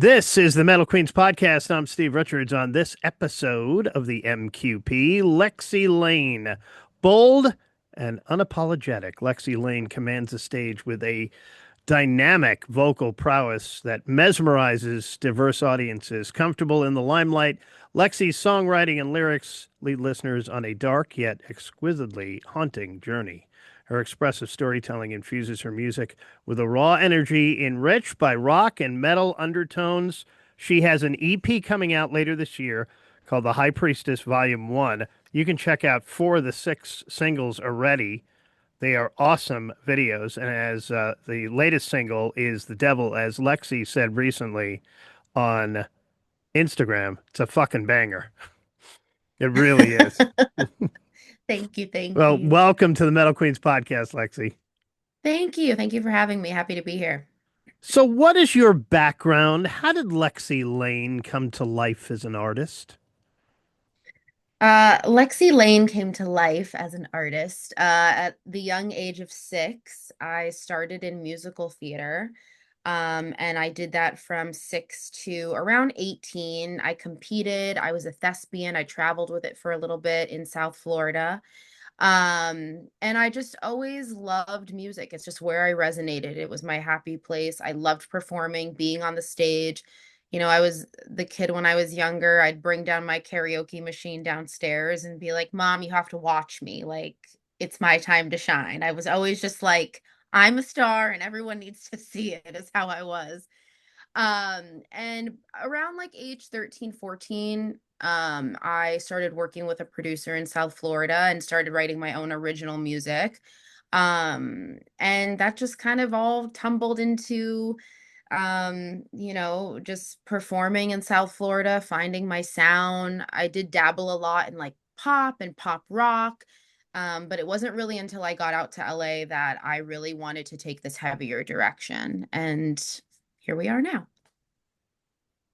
This is the Metal Queens podcast. I'm Steve Richards. On this episode of the MQP, Lexi Layne. Bold and unapologetic, Lexi Layne commands the stage with a dynamic vocal prowess that mesmerizes diverse audiences. Comfortable in the limelight, Lexi's songwriting and lyrics lead listeners on a dark yet exquisitely haunting journey. Her expressive storytelling infuses her music with a raw energy enriched by rock and metal undertones. She has an EP coming out later this year called The High Priestess Volume 1. You can check out 4 of the 6 singles already. They are awesome videos. And as the latest single is The Devil, as Lexi said recently on Instagram, it's a fucking banger. It really is. Thank you, thank Well, you. welcome to the Metal Queens podcast, Lexi. Thank you. Thank you for having me. Happy to be here. So, what is your background? How did Lexi Layne come to life as an artist? Lexi Layne came to life as an artist. At the young age of 6, I started in musical theater. And I did that from 6 to around 18. I competed. I was a thespian. I traveled with it for a little bit in South Florida. And I just always loved music. It's just where I resonated. It was my happy place. I loved performing, being on the stage. I was the kid when I was younger. I'd bring down my karaoke machine downstairs and be like, Mom, you have to watch me. Like, it's my time to shine. I was always just like, I'm a star and everyone needs to see it, is how I was. And around like age 13, 14, I started working with a producer in South Florida and started writing my own original music. And that just kind of all tumbled into just performing in South Florida, finding my sound. I did dabble a lot in like pop and pop rock. But it wasn't really until I got out to LA that I really wanted to take this heavier direction. And here we are now.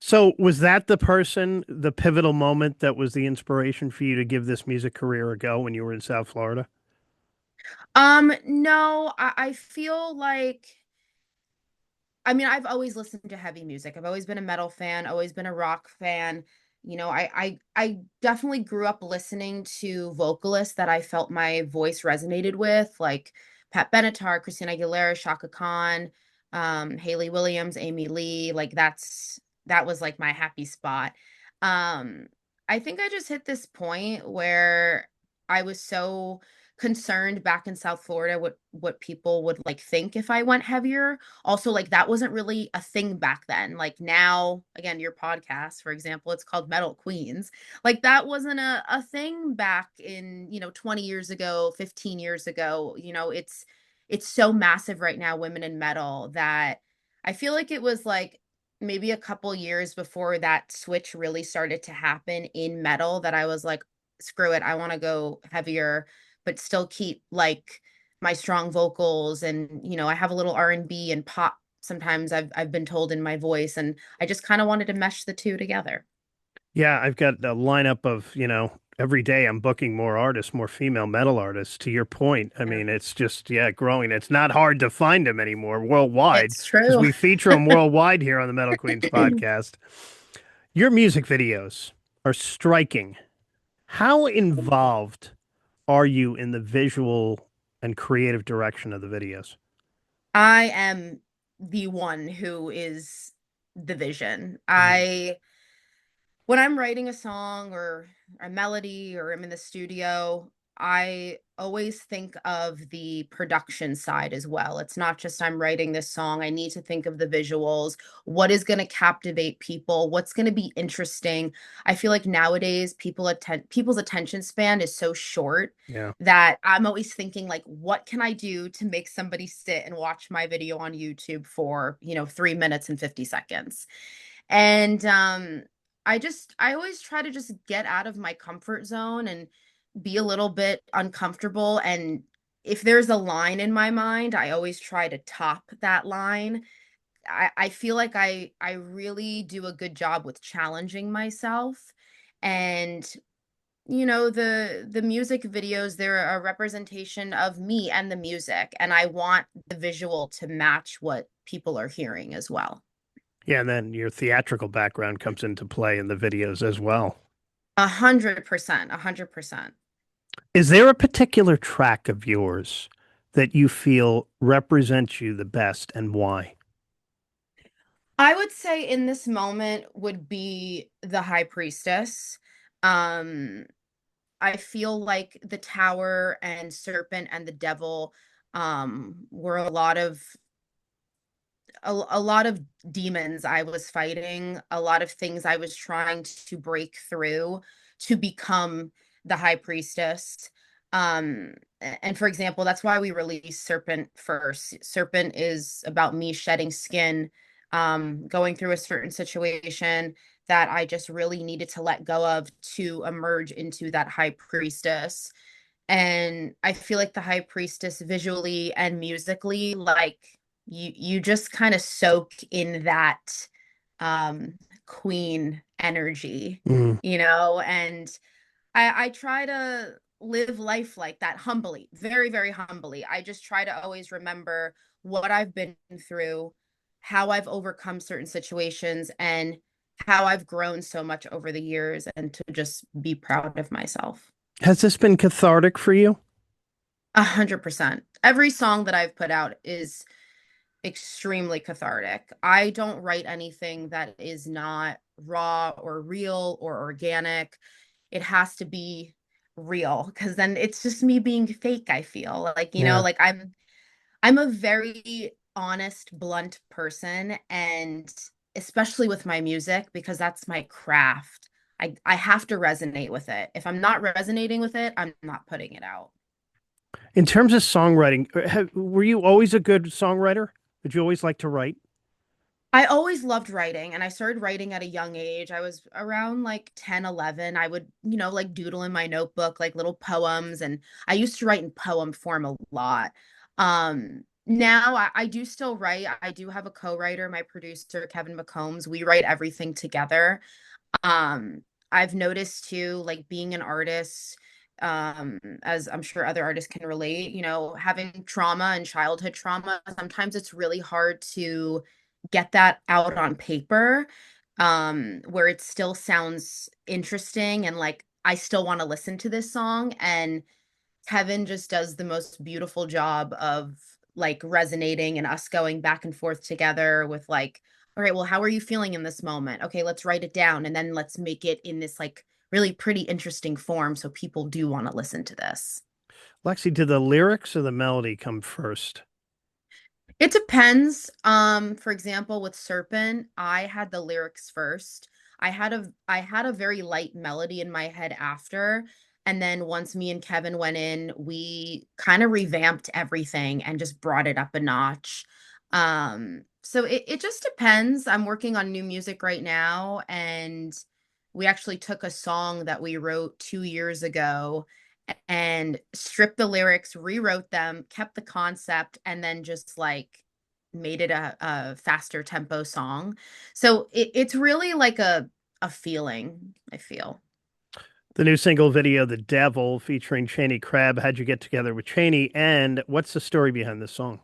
So, was that the pivotal moment that was the inspiration for you to give this music career a go when you were in South Florida? No, I feel like, I mean, I've always listened to heavy music. I've always been a metal fan, always been a rock fan. I definitely grew up listening to vocalists that I felt my voice resonated with, like Pat Benatar, Christina Aguilera, Shaka Khan, Hayley Williams, Amy Lee. Like that was like my happy spot. Um, I think I just hit this point where I was so concerned back in South Florida what people would like think if I went heavier. Also, like that wasn't really a thing back then. Like now, again, your podcast, for example, it's called Metal Queens. Like that wasn't a thing back in, 20 years ago, 15 years ago. It's so massive right now, women in metal, that I feel like it was like maybe a couple years before that switch really started to happen in metal that I was like, screw it, I want to go heavier, but still keep like my strong vocals. And I have a little R&B and pop sometimes, I've been told, in my voice, and I just kind of wanted to mesh the two together. Yeah, I've got a lineup of, every day I'm booking more artists, more female metal artists. To your point, I Yeah. mean, it's just, yeah, growing. It's not hard to find them anymore worldwide It's because true. we feature them worldwide here on the Metal Queens podcast. Your music videos are striking. How involved are you in the visual and creative direction of the videos? I am the one who is the vision. Mhm. When I'm writing a song or a melody or I'm in the studio, I always think of the production side as well. It's not just I'm writing this song. I need to think of the visuals. What is going to captivate people? What's going to be interesting? I feel like nowadays people's attention span is so short Yeah. that I'm always thinking like, what can I do to make somebody sit and watch my video on YouTube for, 3 minutes and 50 seconds? And I always try to just get out of my comfort zone and be a little bit uncomfortable. And if there's a line in my mind, I always try to top that line. I feel like I really do a good job with challenging myself. And the music videos, they're a representation of me and the music, and I want the visual to match what people are hearing as well. Yeah, and then your theatrical background comes into play in the videos as well. 100%, 100%. Is there a particular track of yours that you feel represents you the best and why? I would say in this moment would be the High Priestess. Um, I feel like the Tower and Serpent and the Devil were a lot of demons I was fighting, a lot of things I was trying to break through to become the high priestess. And for example, that's why we released Serpent first. Serpent is about me shedding skin, going through a certain situation that I just really needed to let go of to emerge into that high priestess. And I feel like the high priestess visually and musically, like you just kind of soak in that um queen energy, Mm. and I try to live life like that humbly, very, very humbly. I just try to always remember what I've been through, how I've overcome certain situations, and how I've grown so much over the years, and to just be proud of myself. Has this been cathartic for you? 100%. Every song that I've put out is extremely cathartic. I don't write anything that is not raw or real or organic. It has to be real because then it's just me being fake, I feel. Like, Yeah. like I'm a very honest, blunt person, and especially with my music because that's my craft. I have to resonate with it. If I'm not resonating with it, I'm not putting it out. In terms of songwriting, were you always a good songwriter? Did you always like to write? I always loved writing, and I started writing at a young age. I was around like 10, 11. I would, like doodle in my notebook like little poems, and I used to write in poem form a lot. Now I do still write. I do have a co-writer, my producer, Kevin McCombs. We write everything together. Um, I've noticed too, like being an artist, as I'm sure other artists can relate, having trauma and childhood trauma, sometimes it's really hard to get that out on paper, where it still sounds interesting and like I still want to listen to this song. And Kevin just does the most beautiful job of like resonating and us going back and forth together with like, all right, well, how are you feeling in this moment? Okay, let's write it down and then let's make it in this like really pretty interesting form so people do want to listen to this. Lexi, did the lyrics or the melody come first? It depends. For example, with Serpent, I had the lyrics first. I had a very light melody in my head after, and then once me and Kevin went in, we kind of revamped everything and just brought it up a notch. So it just depends. I'm working on new music right now, and we actually took a song that we wrote 2 years ago and stripped the lyrics, rewrote them, kept the concept, and then just like made it a faster tempo song. So it's really like a feeling, I feel. The new single video, The Devil, featuring Cheney Crab. How'd you get together with Cheney? And what's the story behind this song?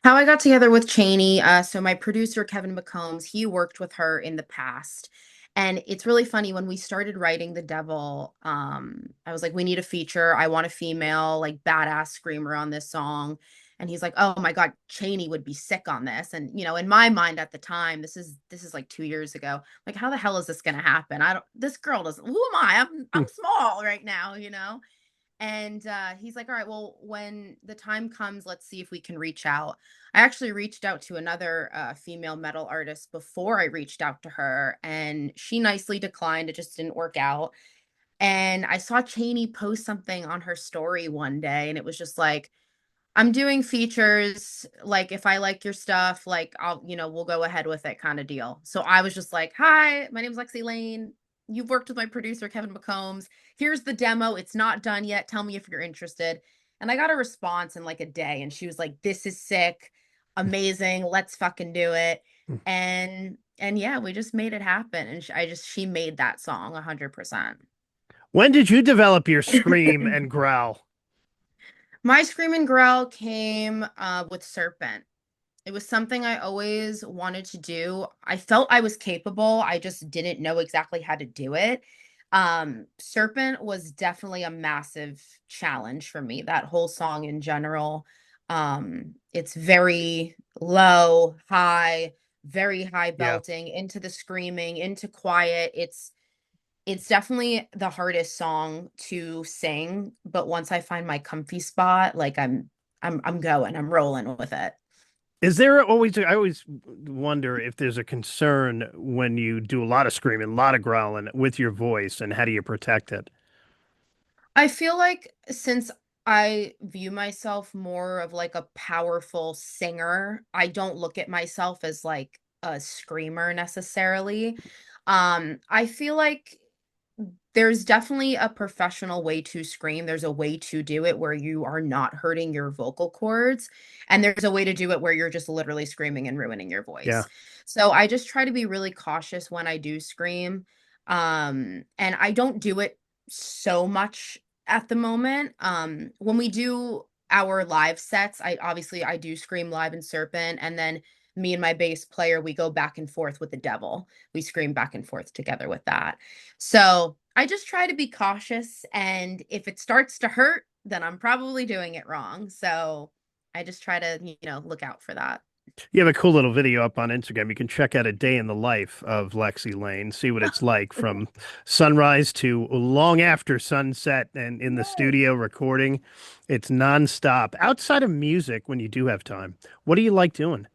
How I got together with Cheney, so my producer, Kevin McCombs, he worked with her in the past. And it's really funny when we started writing The Devil, I was like, we need a feature. I want a female, like badass screamer on this song. And he's like, oh my God, Cheney would be sick on this. And in my mind at the time, this is like 2 years ago. Like, how the hell is this gonna happen? This girl doesn't, who am I? I'm small right now. And he's like, all right, well, when the time comes, let's see if we can reach out. I actually reached out to another female metal artist before I reached out to her, and she nicely declined. It just didn't work out. And I saw Cheney post something on her story one day, and it was just like, I'm doing features. Like, if I like your stuff, like, we'll go ahead with it kind of deal. So I was just like, hi, my name's Lexi Layne. You've worked with my producer, Kevin McCombs. Here's the demo. It's not done yet. Tell me if you're interested. And I got a response in like a day. And she was like, this is sick. Amazing. Let's fucking do it. And yeah, we just made it happen. And she made that song 100%. When did you develop your scream and growl? My scream and growl came with Serpent. It was something I always wanted to do. I felt I was capable. I just didn't know exactly how to do it. Serpent was definitely a massive challenge for me. That whole song in general. It's very low, high, very high Yeah. belting, into the screaming, into quiet. It's definitely the hardest song to sing, but once I find my comfy spot, like I'm going, I'm rolling with it. Is there always, I always wonder if there's a concern when you do a lot of screaming, a lot of growling with your voice, and how do you protect it? I feel like since I view myself more of like a powerful singer, I don't look at myself as like a screamer necessarily. I feel like there's definitely a professional way to scream. There's a way to do it where you are not hurting your vocal cords. And there's a way to do it where you're just literally screaming and ruining your Yeah. voice. So I just try to be really cautious when I do scream. And I don't do it so much at the moment. When we do our live sets, I do scream live in Serpent, and then me and my bass player, we go back and forth with the devil. We scream back and forth together with that. So I just try to be cautious. And if it starts to hurt, then I'm probably doing it wrong. So I just try to, look out for that. You have a cool little video up on Instagram. You can check out a day in the life of Lexi Layne, see what it's like from sunrise to long after sunset and in the Yes. studio recording. It's nonstop. Outside of music, when you do have time, what do you like doing?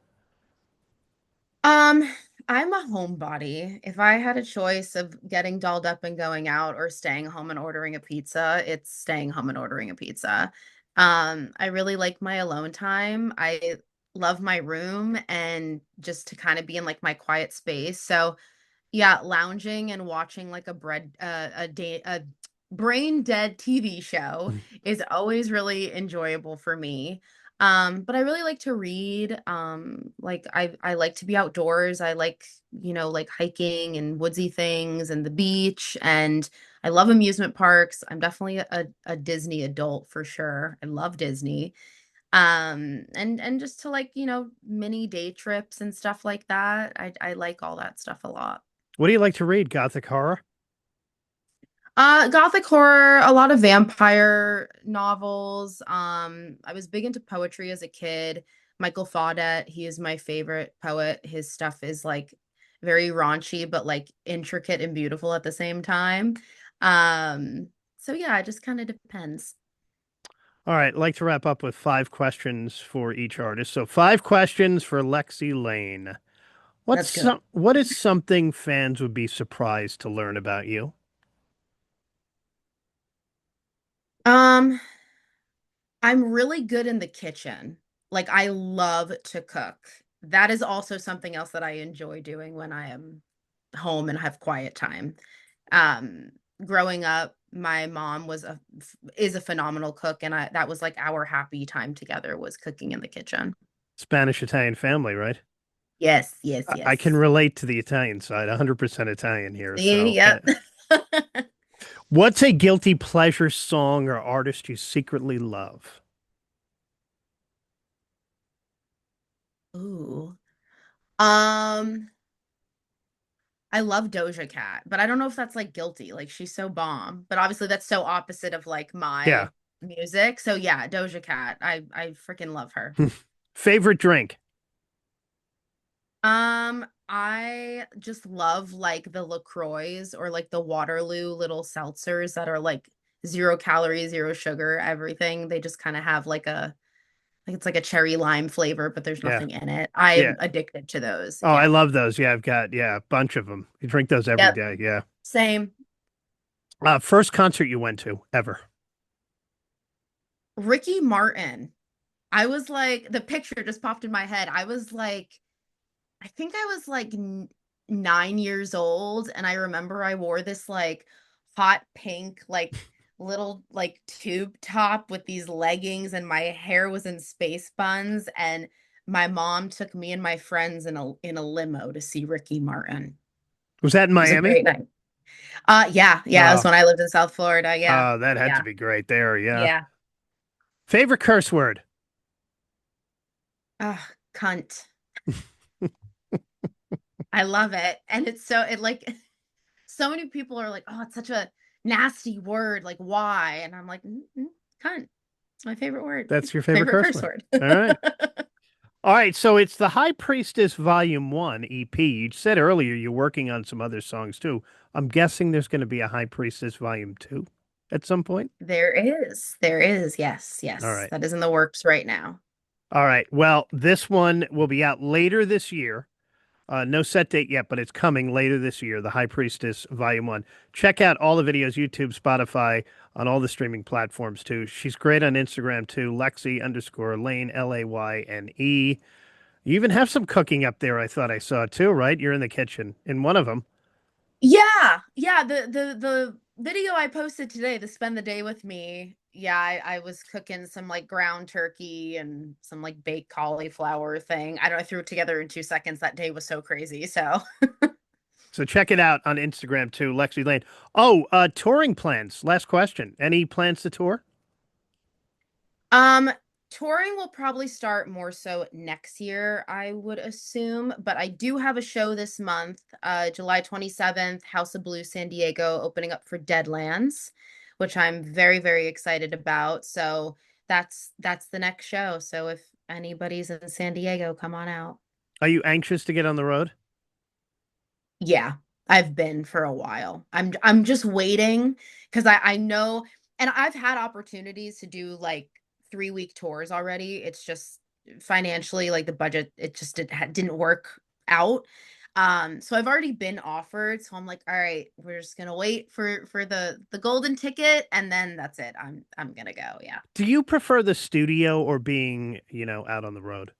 Um, I'm a homebody. If I had a choice of getting dolled up and going out or staying home and ordering a pizza, it's staying home and ordering a pizza. I really like my alone time. I love my room and just to kind of be in like my quiet space. So yeah, lounging and watching like a brain dead TV show is always really enjoyable for me. But I really like to read. Like I like to be outdoors. I like, like hiking and woodsy things and the beach, and I love amusement parks. I'm definitely a Disney adult for sure. I love Disney. And just to like, mini day trips and stuff like that. I like all that stuff a lot. What do you like to read? Gothic horror? Gothic horror, a lot of vampire novels. I was big into poetry as a kid. Michael Faudet, he is my favorite poet. His stuff is like very raunchy, but like intricate and beautiful at the same time. So yeah, it just kind of depends. All right, I'd like to wrap up with 5 questions for each artist. So 5 questions for Lexi Layne. Let's go. What is something fans would be surprised to learn about you? Um, I'm really good in the kitchen. Like I love to cook. That is also something else that I enjoy doing when I am home and have quiet time. Um, Growing up, my mom is a phenomenal cook, and I that was like our happy time together was cooking in the kitchen. Spanish Italian family, right? Yes, yes, I can yes. relate to the Italian side, 100% Italian here. See, So, yep. what's a guilty pleasure song or artist you secretly love? Ooh. Um, I love Doja Cat, but I don't know if that's like guilty. Like she's so bomb, but obviously that's so opposite of like Yeah. my music. So yeah, Doja Cat. I freaking love her. Favorite drink? I just love like the LaCroix or like the Waterloo little seltzers that are like 0 calories, zero sugar, everything. They just kind of have like it's like a cherry lime flavor, but there's Yeah. nothing in it. Yeah. I'm addicted to those. Oh, I Yeah. love those. Yeah, I've got, yeah, a bunch of them. You drink those every Yep. day. Yeah. Same. First concert you went to ever? Ricky Martin. I was like, the picture just popped in my head. I think I was like 9 years old, and I remember I wore this like hot pink, like little like tube top with these leggings, and my hair was in space buns. And my mom took me and my friends in a limo to see Ricky Martin. Was that in It was a Miami? great night. Yeah, it was Oh, when I lived in South Florida. Yeah, that had to yeah, be great there. Yeah. yeah. Favorite curse word? Uh, cunt. I love it. And it's so it like so many people are like, "Oh, it's such a nasty word. Like, why?" And I'm like, cunt. It's my favorite word. That's your favorite Favorite curse curse word. word." All right. All right. So it's the High Priestess Volume 1 EP. You said earlier you're working on some other songs too. I'm guessing there's going to be a High Priestess Volume 2 at some point. There is. There is. Yes. All Yes. right. That is in the works right now. All right. Well, this one will be out later this year. No set date yet, but it's coming later this year, The High Priestess Volume 1. Check out all the videos, YouTube, Spotify, on all the streaming platforms too. She's great on Instagram too, Lexi_Layne, Layne. You even have some cooking up there, I thought I saw too, right? You're in the kitchen in one of them. Yeah. Yeah. The video I posted today, the spend the day with me. Yeah, I was cooking some like ground turkey and some like baked cauliflower thing. I don't know, I threw it together in 2 seconds. That day was so crazy. So So check it out on Instagram too, Lexi Layne. Oh, touring plans. Last question. Any plans to tour? Um, touring will probably start more so next year, I would assume, but I do have a show this month, July 27th, House of Blues San Diego, opening up for Deadlands, which I'm very, very excited about. So that's the next show. So if anybody's in San Diego, come on out. Are you anxious to get on the road? Yeah, I've been for a while. I'm just waiting because I know, and I've had opportunities to do like 3 week tours already. It's just financially like the budget it just didn't work out. So I've already been offered. So I'm like, all right, we're just gonna wait for the golden ticket, and then that's it. I'm gonna go. Yeah. Do you prefer the studio or being, out on the road?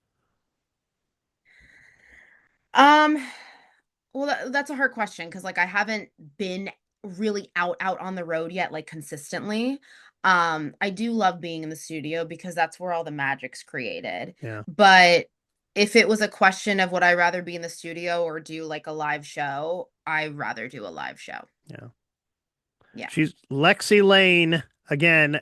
Um, Well, that's a hard question because like I haven't been really out on the road yet, like consistently. I do love being in the studio because that's where all the magic's created. Yeah. But if it was a question of would I rather be in the studio or do like a live show, I'd rather do a live show. Yeah. Yeah. She's Lexi Layne. Again,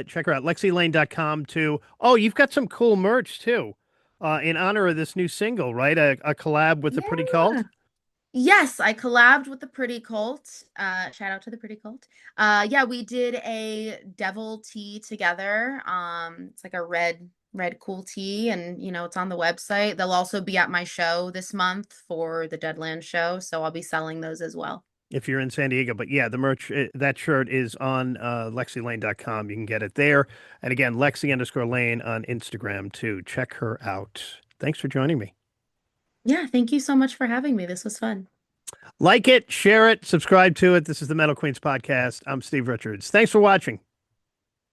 check her out, LexiLayne.com too. Oh, you've got some cool merch too, in honor of this new single, right? A collab with the Pretty Yeah. Cult. Yes, I collabed with the Pretty Cult. Shout out to the Pretty Cult. Yeah, we did a devil tea together. It's like a red cool tea, and it's on the website. They'll also be at my show this month for the Deadland show, so I'll be selling those as well. If you're in San Diego. But yeah, the merch, that shirt is on LexiLayne.com. You can get it there. And again, Lexi_Layne on Instagram too. Check her out. Thanks for joining me. Yeah, thank you so much for having me. This was fun. Like it, share it, subscribe to it. This is the Metal Queens podcast. I'm Steve Richards. Thanks for watching.